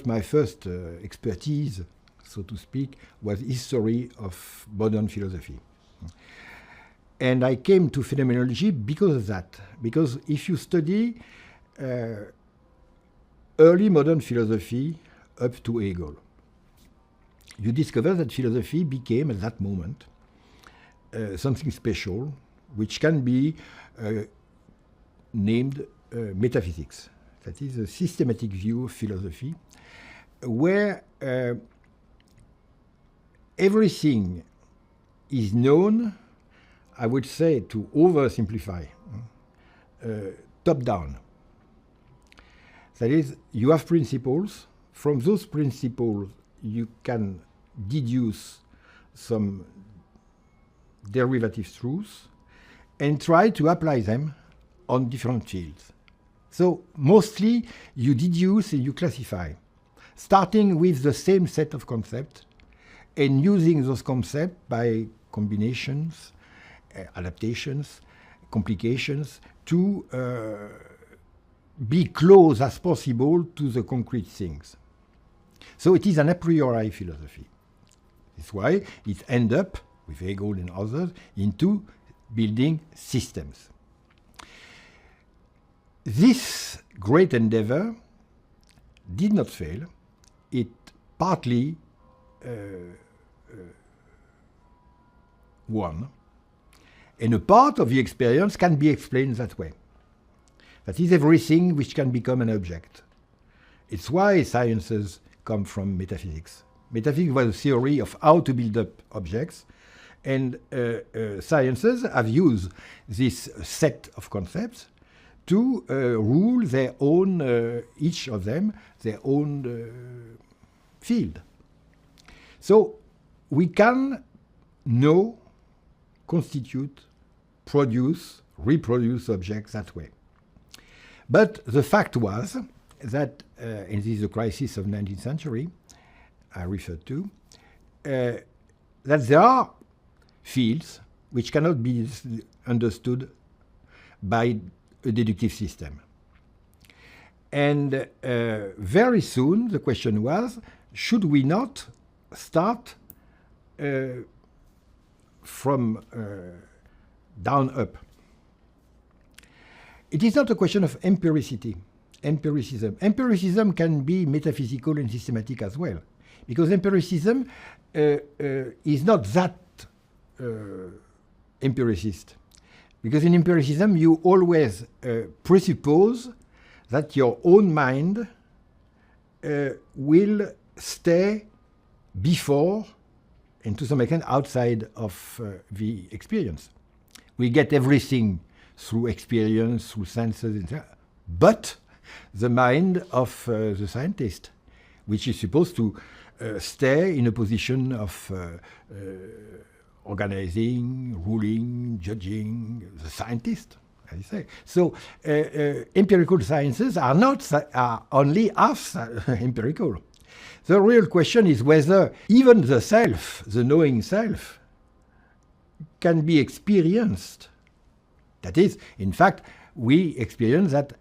my first expertise, so to speak, was history of modern philosophy. And I came to phenomenology because of that. Because if you study early modern philosophy up to Hegel, you discover that philosophy became, at that moment, something special, which can be named metaphysics. That is a systematic view of philosophy, where everything is known, I would say, to oversimplify, top down. That is, you have principles. From those principles, you can deduce some derivative truths and try to apply them on different fields. So mostly you deduce and you classify, starting with the same set of concepts and using those concepts by combinations, adaptations, complications to be close as possible to the concrete things. So it is an a priori philosophy. That's why it ends up, with Hegel and others, into building systems. This great endeavor did not fail. It partly won. And a part of the experience can be explained that way. That is everything which can become an object. It's why sciences come from metaphysics. Metaphysics was a theory of how to build up objects, and sciences have used this set of concepts to rule their own, each of them, their own field. So we can know, constitute, produce, reproduce objects that way. But the fact was that, and this is the crisis of the 19th century I referred to, that there are fields which cannot be understood by a deductive system. And very soon the question was, should we not start from down up? It is not a question of empiricism. Empiricism can be metaphysical and systematic as well, because empiricism is not that empiricist. Because in empiricism, you always presuppose that your own mind will stay before and to some extent outside of the experience. We get everything through experience, through senses, etc. But the mind of the scientist, which is supposed to stay in a position of organizing, ruling, judging, the scientist, as you say. So empirical sciences are only half empirical. The real question is whether even the self, the knowing self, can be experienced. That is, in fact, we experience that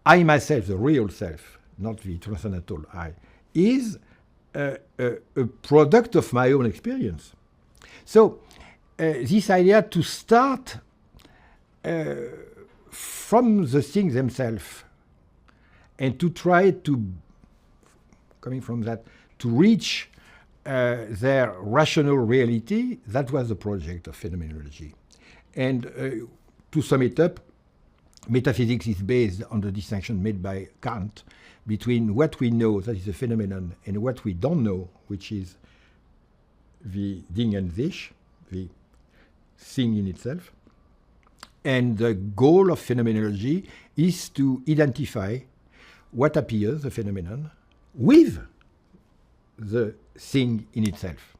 I myself, the real self, not the transcendental I, is a product of my own experience. So this idea to start from the things themselves and to try to, coming from that, to reach their rational reality, that was the project of phenomenology. And to sum it up, metaphysics is based on the distinction made by Kant between what we know, that is a phenomenon, and what we don't know, which is the Ding and sich, the thing in itself. And the goal of phenomenology is to identify what appears, the phenomenon, with the thing in itself.